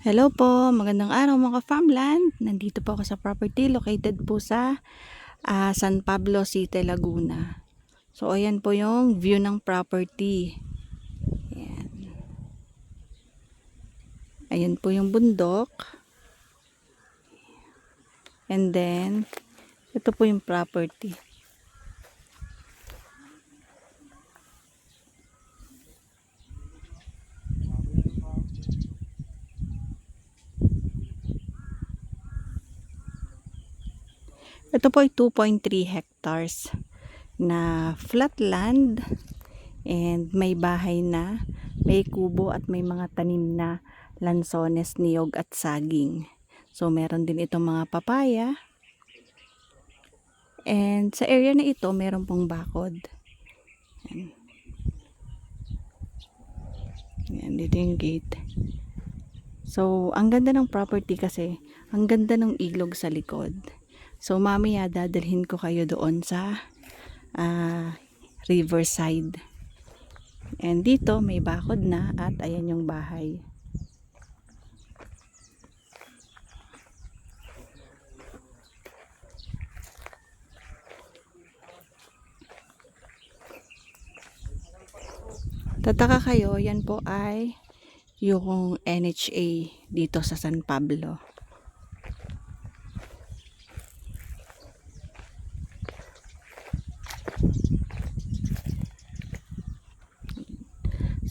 Hello po, magandang araw mga farmland. Nandito po ako sa property located po sa San Pablo City, Laguna. So ayan po yung view ng property. Ayan, ayan po yung bundok. And then, ito po yung property. Ito po ay 2.3 hectares na flat land and may bahay na, may kubo at may mga tanim na lansones, niyog at saging. So meron din itong mga papaya. And sa area na ito, meron pong bakod. Yan. Yan, dito yung gate. So, ang ganda ng property kasi, ang ganda ng ilog sa likod. So, mamaya dadalhin ko kayo doon sa riverside. And dito, may bakod na at ayan yung bahay. Tataka kayo, yan po ay yung NHA dito sa San Pablo.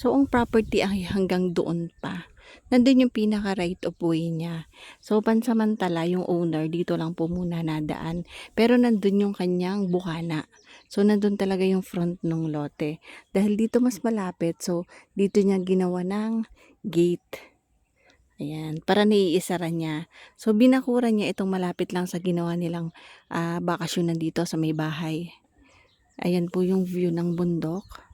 So, ang property ay hanggang doon pa. Nandun yung pinaka right of way niya. So, pansamantala, yung owner, dito lang po muna nadaan. Pero nandun yung kanyang bukana. So, nandun talaga yung front ng lote. Dahil dito mas malapit, so, dito niya ginawa ng gate. Ayan, para naiisara niya. So, binakuran niya itong malapit lang sa ginawa nilang bakasyonan dito sa may bahay. Ayan po yung view ng bundok.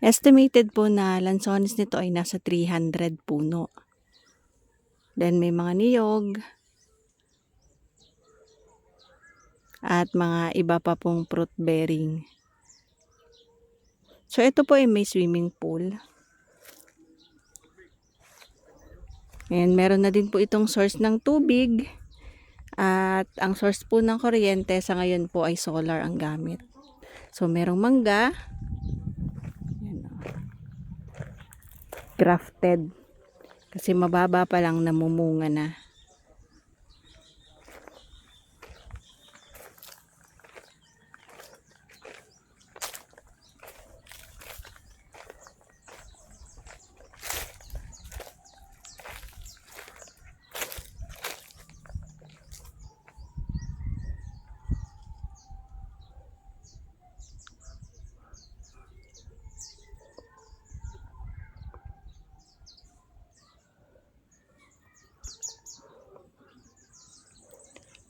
Estimated po na lansones nito ay nasa 300 puno. Then may mga niyog at mga iba pa pong fruit bearing. So ito po ay may swimming pool. And meron na din po itong source ng tubig. At ang source po ng kuryente sa ngayon po ay solar ang gamit. So merong mangga. Grafted. Kasi mababa pa lang namumunga na.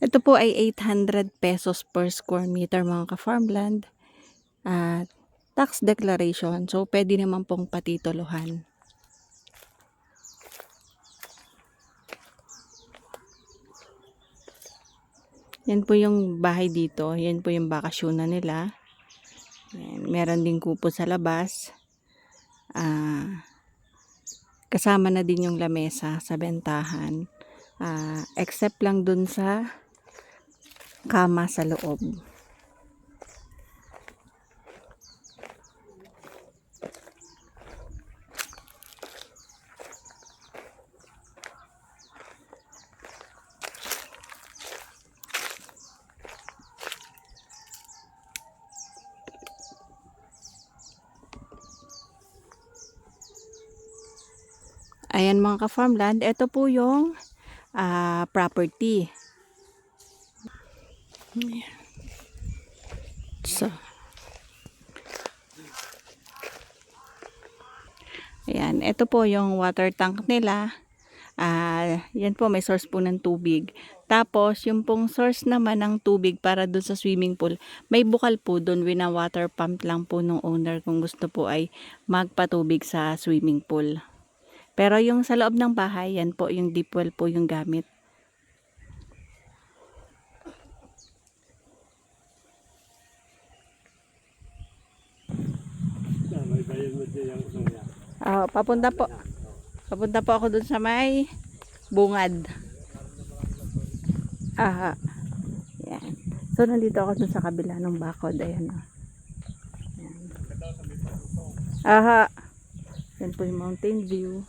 Ito po ay 800 pesos per square meter mga ka-farmland. At tax declaration. So, pwede naman pong patituluhan. Yan po yung bahay dito. Yan po yung bakasyonan nila. Yan. Meron din kupo sa labas. Kasama na din yung lamesa sa bentahan. Except lang dun sa kama sa loob. Ayan mga ka-farmland, ito po yung property. So, ayan, ito po yung water tank nila. Yan po, may source po ng tubig. Tapos, yung pong source naman ng tubig para doon sa swimming pool, may bukal po doon, wina-water pump lang po ng owner kung gusto po ay magpatubig sa swimming pool. Pero yung sa loob ng bahay, yan po, yung deep well po yung gamit. Papunta po. Papunta po ako dun sa may bungad. Aha. Yan. So, nandito ako dun sa kabila ng bakod. Ayan o. Aha. Yan po yung mountain view.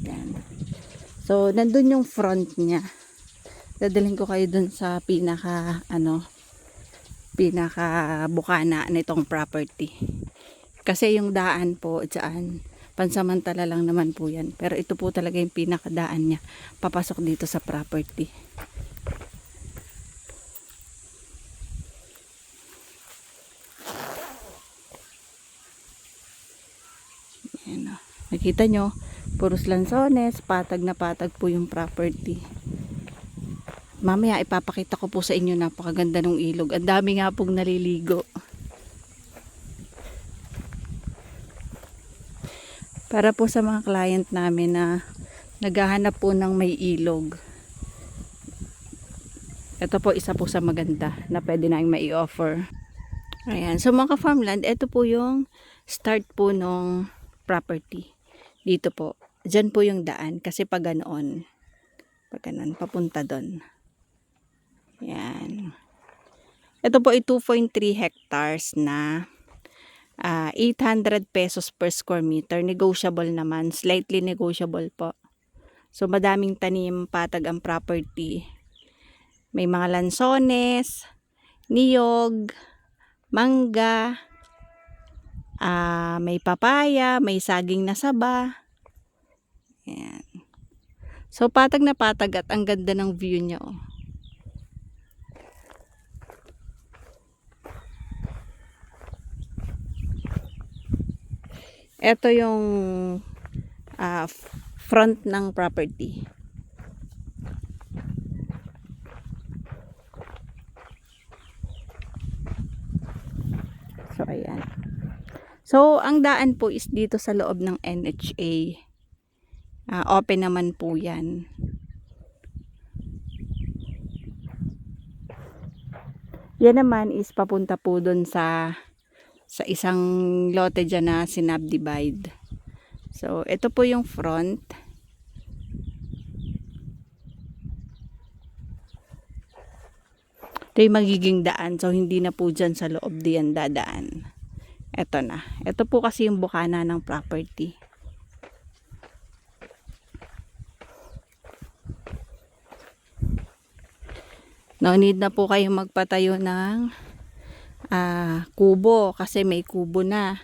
Yan. So, nandun yung front niya. Dadalhin ko kayo dun sa pinaka bukana nitong property. Kasi yung daan po dyan, pansamantala lang naman po yan. Pero ito po talaga yung pinakadaan niya. Papasok dito sa property. Ayan o. Nakita nyo, puros lansones, patag na patag po yung property. Mamaya ipapakita ko po sa inyo, napakaganda ng ilog. Ang dami nga pong naliligo. Para po sa mga client namin na naghahanap po ng may ilog. Ito po isa po sa maganda na pwede na may i-offer. Ayan. So mga farmland, ito po yung start po ng property. Dito po. Diyan po yung daan. Kasi pag ganoon, papunta doon. Yan. Ito po ay 2.3 hectares na 800 pesos per square meter. Negotiable naman. Slightly negotiable po. So, madaming tanim, patag ang property. May mga lansones, niyog, mangga, may papaya, may saging na saba. Yan. So, patag na patag at ang ganda ng view niya. Oh. Ito yung front ng property. So, ayan. So, ang daan po is dito sa loob ng NHA. Open naman po yan. Yan naman is papunta po dun sa isang lote dyan na sinubdivide. So, ito po yung front. Ito yung magiging daan. So, hindi na po dyan sa loob diyan dadaan. Ito na. Ito po kasi yung bukana ng property. No need na po kayo magpatayo ng kubo kasi may kubo na.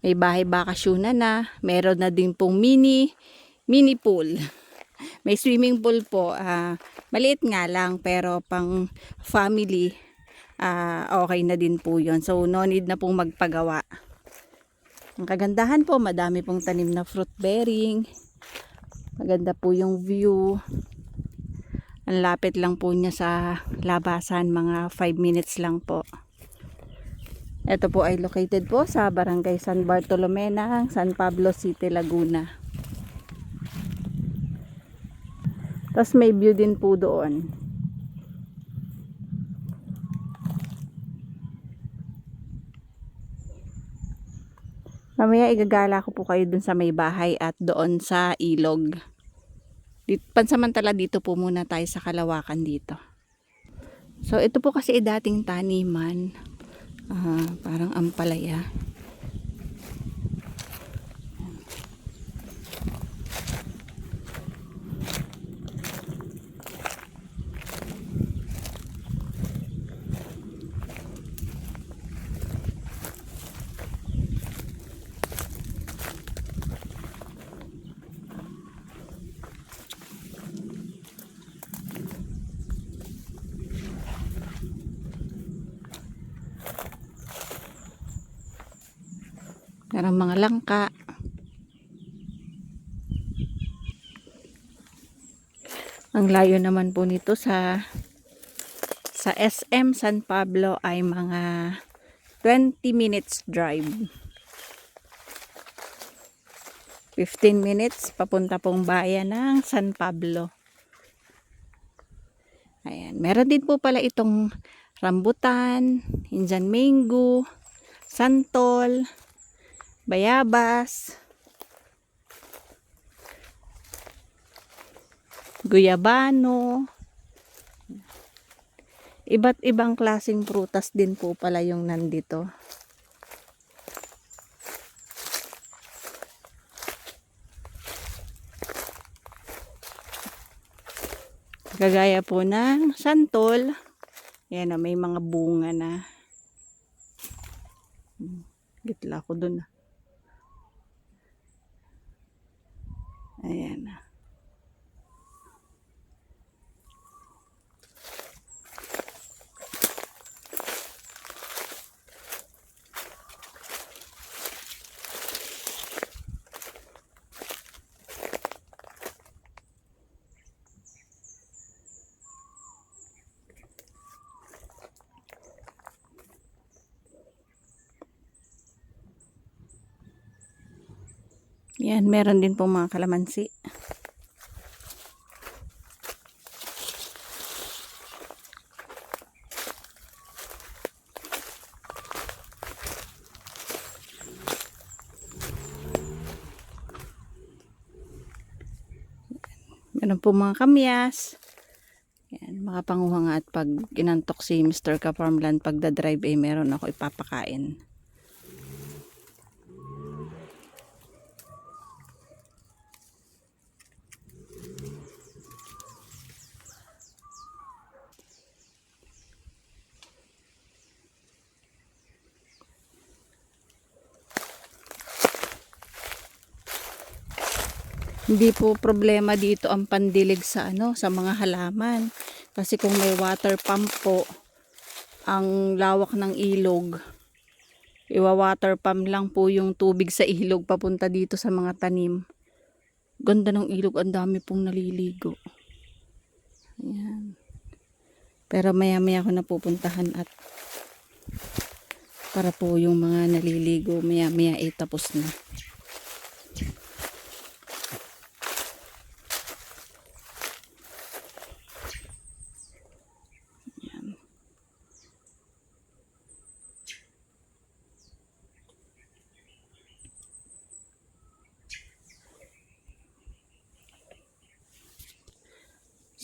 May bahay bakasyonan na. Meron na din pong mini pool. May swimming pool po. Maliit nga lang pero pang family okay na din po yun. So no need na pong magpagawa. Ang kagandahan po, madami pong tanim na fruit bearing. Maganda po yung view. Ang lapit lang po niya sa labasan, mga 5 minutes lang po. Ito po ay located po sa Barangay San Bartolome ng San Pablo City, Laguna. Tapos may view din po doon. Mamaya igagala ko po kayo dun sa may bahay at doon sa ilog. Pansamantala dito po muna tayo sa kalawakan dito. So ito po kasi dating taniman. Parang ampalaya. Merong mga langka. Ang layo naman po nito sa SM San Pablo ay mga 20 minutes drive. 15 minutes papunta pong bayan ng San Pablo. Ayan. Meron din po pala itong rambutan, Indian mango, santol, bayabas, guyabano. Iba't ibang klaseng prutas din po pala yung nandito. Kagaya po ng santol. Yan na, may mga bunga na. Gitla ko dun. Ayan na. Yan, meron din pong mga kalamansi. Meron pong mga kamyas. Yan, makapanguha nga at pag inantok si Mr. Ka-Farmland pagda-drive ay meron ako ipapakain. Hindi po problema dito ang pandilig sa sa mga halaman. Kasi kung may water pump po ang lawak ng ilog, iwa-water pump lang po yung tubig sa ilog papunta dito sa mga tanim. Ganda ng ilog, ang dami pong naliligo. Ayan. Pero maya-maya ko napupuntahan at para po yung mga naliligo maya-maya ay tapos na.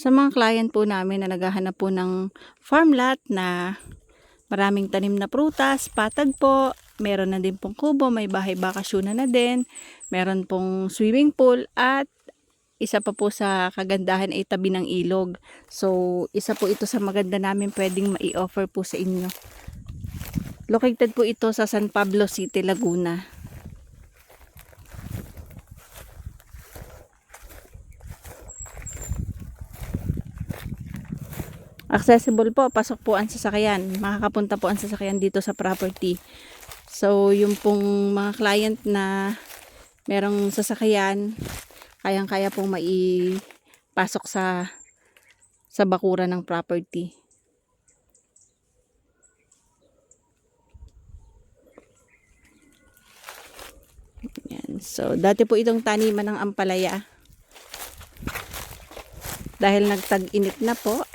Sa mga client po namin na naghahanap po ng farm lot na maraming tanim na prutas, patag po, meron na din pong kubo, may bahay bakasyonan na din, meron pong swimming pool at isa pa po sa kagandahan ay tabi ng ilog. So, isa po ito sa maganda namin pwedeng mai-offer po sa inyo. Located po ito sa San Pablo City, Laguna. Accessible po, pasok po ang sasakyan. Makakapunta po ang sasakyan dito sa property. So, yung pong mga client na merong sasakyan, kayang-kaya pong maipasok sa bakuran ng property. Yan. So, dati po itong taniman ng ampalaya. Dahil nagtag-init na po,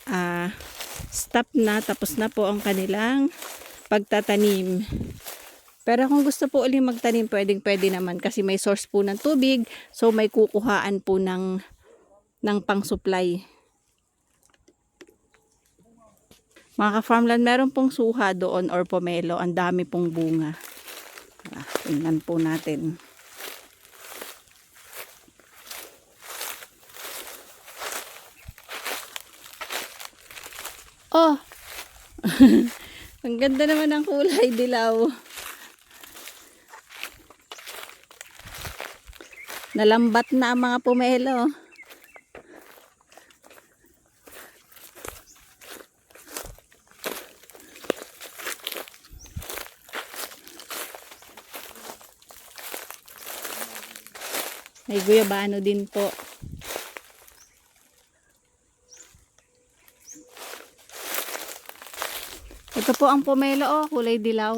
stop na, tapos na po ang kanilang pagtatanim. Pero kung gusto po ulit magtanim, pwede naman kasi may source po ng tubig, so may kukuhaan po ng pang-supply. Mga ka-farmland, meron pong suha doon or pomelo, ang dami pong bunga. Tingnan po natin. Oh! Ang ganda naman ng kulay, dilaw. Nalambat na ang mga pomelo. May guyabano din po. Ito po ang pomelo, kulay dilaw.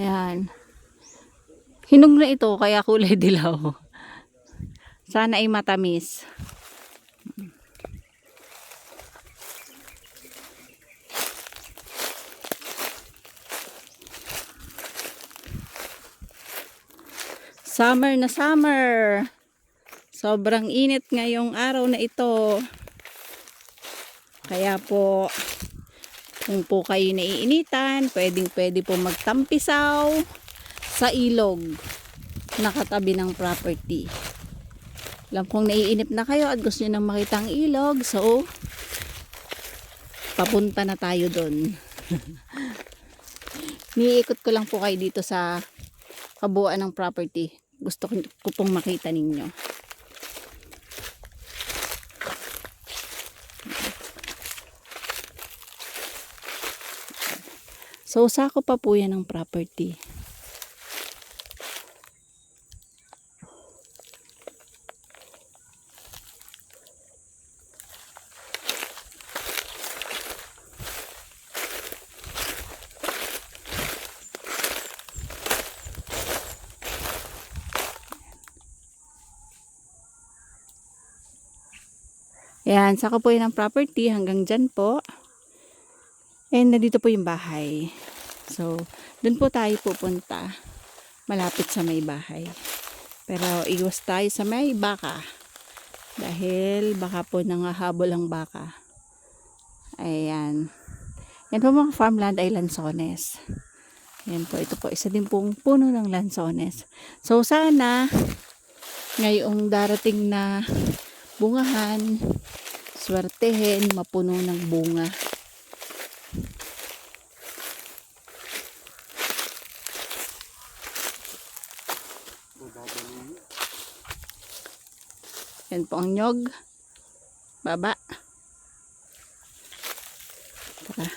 Ayan. Hinog na ito kaya kulay dilaw. Sana ay matamis. Summer na summer. Sobrang init ngayong araw na ito. Kaya po, kung po kayo naiinitan, pwede po magtampisaw sa ilog na katabi ng property. Alam kong naiinip na kayo at gusto nyo nang makita ang ilog, so papunta na tayo doon. Niikot ko lang po kayo dito sa kabuuan ng property. Gusto ko pong makita ninyo. So, sako pa po yan ng property. Yan, saka po yan ang property hanggang dyan po. And nandito po yung bahay. So, dun po tayo pupunta. Malapit sa may bahay. Pero iwas tayo sa may baka. Dahil baka po nangahabol ang baka. Ayan. Yan po mga farmland ay lansones. Yan po, ito po, isa din pong puno ng lansones. So, sana ngayong darating na bungahan, swertehin, mapuno ng bunga. Yan po ang nyog. Baba. Tara.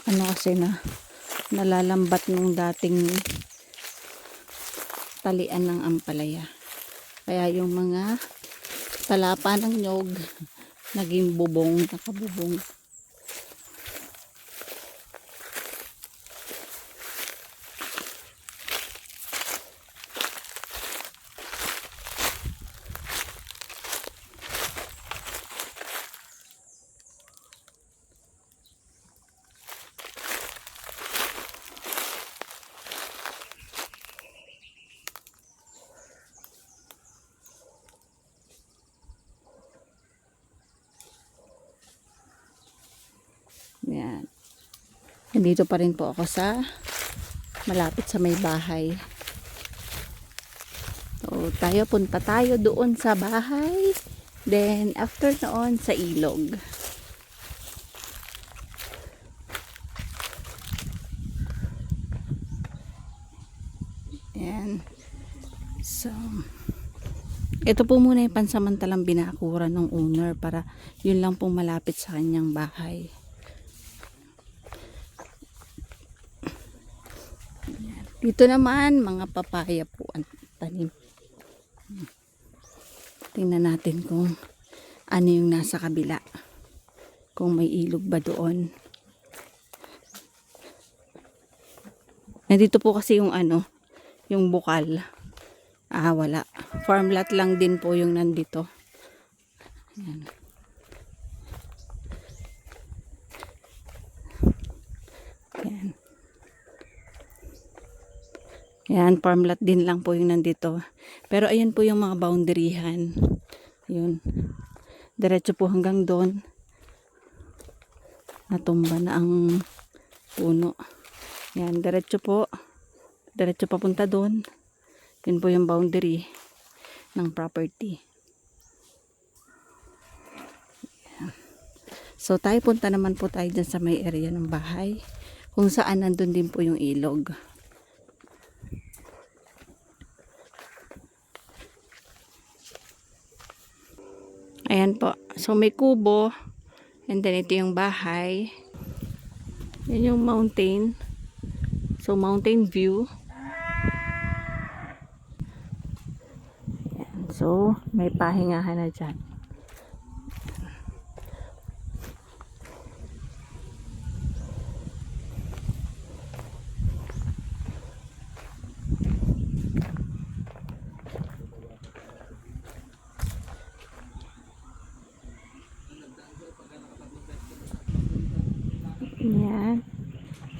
Ano kasi na nalalambat nung dating talian ng ampalaya. Kaya yung mga talapa ng nyog naging bubong, nakabubong. Yan. Nandito pa rin po ako sa malapit sa may bahay. So, punta tayo doon sa bahay. Then, after noon, sa ilog. Yan. So, ito po muna yung pansamantalang binakuran ng owner para yun lang pong malapit sa kanyang bahay. Dito naman, mga papaya po ang tanim. Tingnan natin kung ano yung nasa kabila. Kung may ilog ba doon. Nandito po kasi yung yung bukal. Wala. Farm lot lang din po yung nandito. Ayan. Ayan. Ayan, farm lot din lang po yung nandito. Pero ayan po yung mga boundaryhan. Yun. Diretso po hanggang doon. Natumba na ang puno. Ayan, diretso po. Diretso papunta doon. Yun po yung boundary ng property. Ayan. So, punta naman po tayo dyan sa may area ng bahay. Kung saan nandun din po yung ilog. Ayan po. So, may kubo. And then, ito yung bahay. Yan yung mountain. So, mountain view. Ayan. So, may pahingahan na dyan.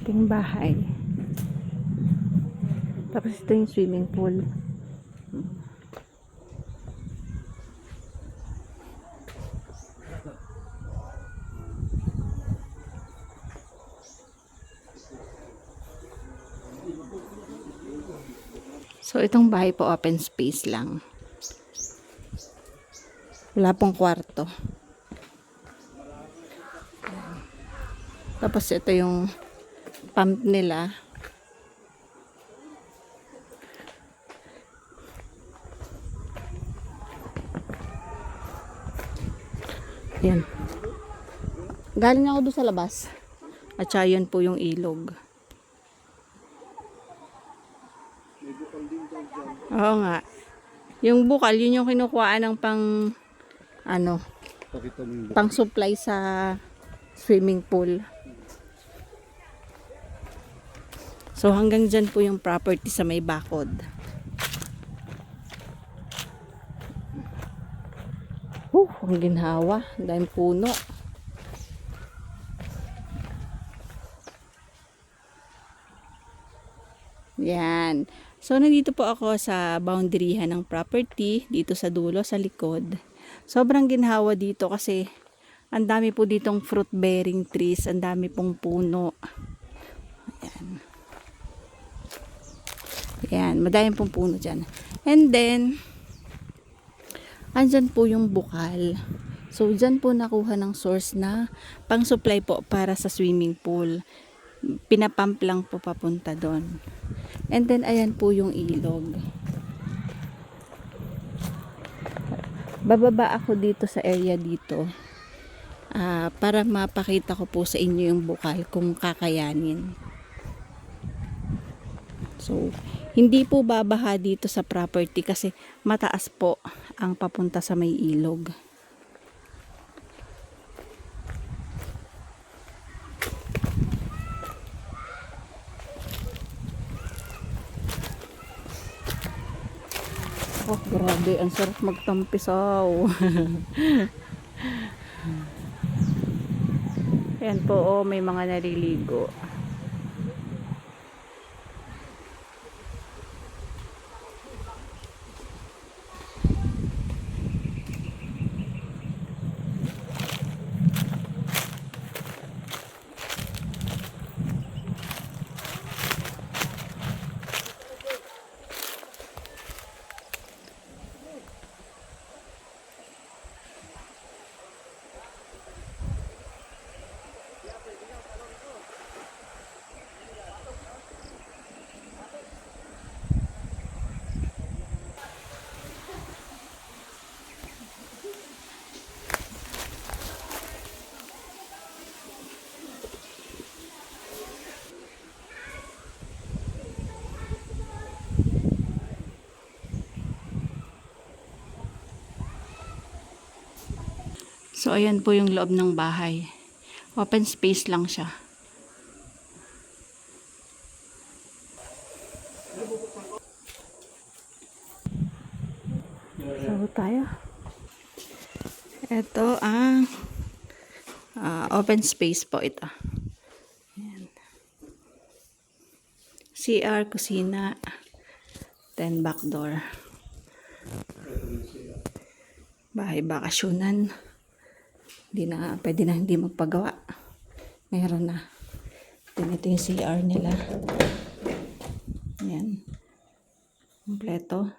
Ito yung bahay. Tapos ito yung swimming pool. So, itong bahay po open space lang. Wala pong kwarto. Tapos ito yung pump nila. Yan. Galing ako doon sa labas. At saka yun po yung ilog. Oo nga. Yung bukal, yun yung kinukuhaan ng pang pang supply sa swimming pool. So hanggang dyan po yung property sa may bakod. Ang ginhawa. Dahil puno. Yan. So, nandito po ako sa boundaryhan ng property, dito sa dulo, sa likod. Sobrang ginhawa dito kasi ang dami po ditong fruit bearing trees, ang dami pong puno. Ayan. Ayan, madami pong puno dyan. And then, andyan po yung bukal. So, dyan po nakuha ng source na pang-supply po para sa swimming pool. Pinapump lang po papunta doon. And then, ayan po yung ilog. Bababa ako dito sa area dito. Para mapakita ko po sa inyo yung bukal kung kakayanin. So, hindi po babaha dito sa property kasi mataas po ang papunta sa may ilog. Oh, grabe. Ang sarap magtampisaw. Ayan po, oh, may mga naliligo. So, ayan po yung loob ng bahay. Open space lang siya. So, tayo. Ito ang open space po ito. Ayan. CR, kusina, then back door. Bahay bakasyonan. Pwede na hindi magpagawa. Meron na. Then ito yung CR nila. Ayan. Kompleto.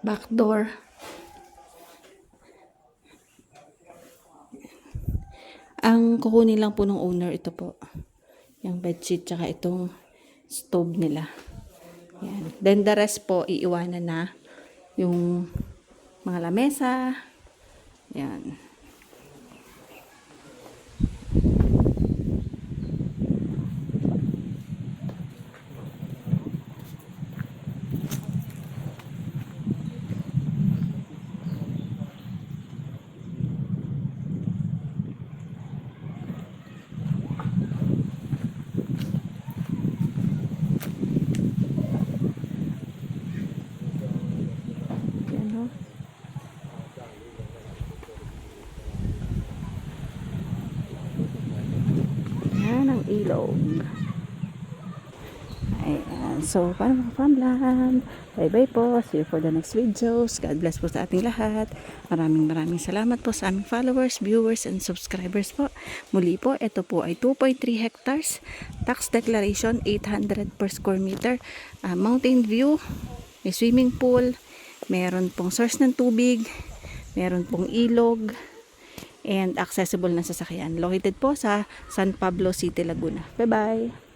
Back door. Ang kukunin lang po ng owner ito po. Yung bedsheet tsaka itong stove nila. Yan. Then the rest po iiwanan na yung mga lamesa. Yan. ilog. Ayan. So, paano mga farmland? Bye-bye po. See you for the next videos. God bless po sa ating lahat. Maraming salamat po sa aming followers, viewers, and subscribers po. Muli po, ito po ay 2.3 hectares. Tax declaration, 800 per square meter. Mountain view, may swimming pool, meron pong source ng tubig, meron pong ilog, and accessible na sasakyan. Located po sa San Pablo City, Laguna. Bye-bye!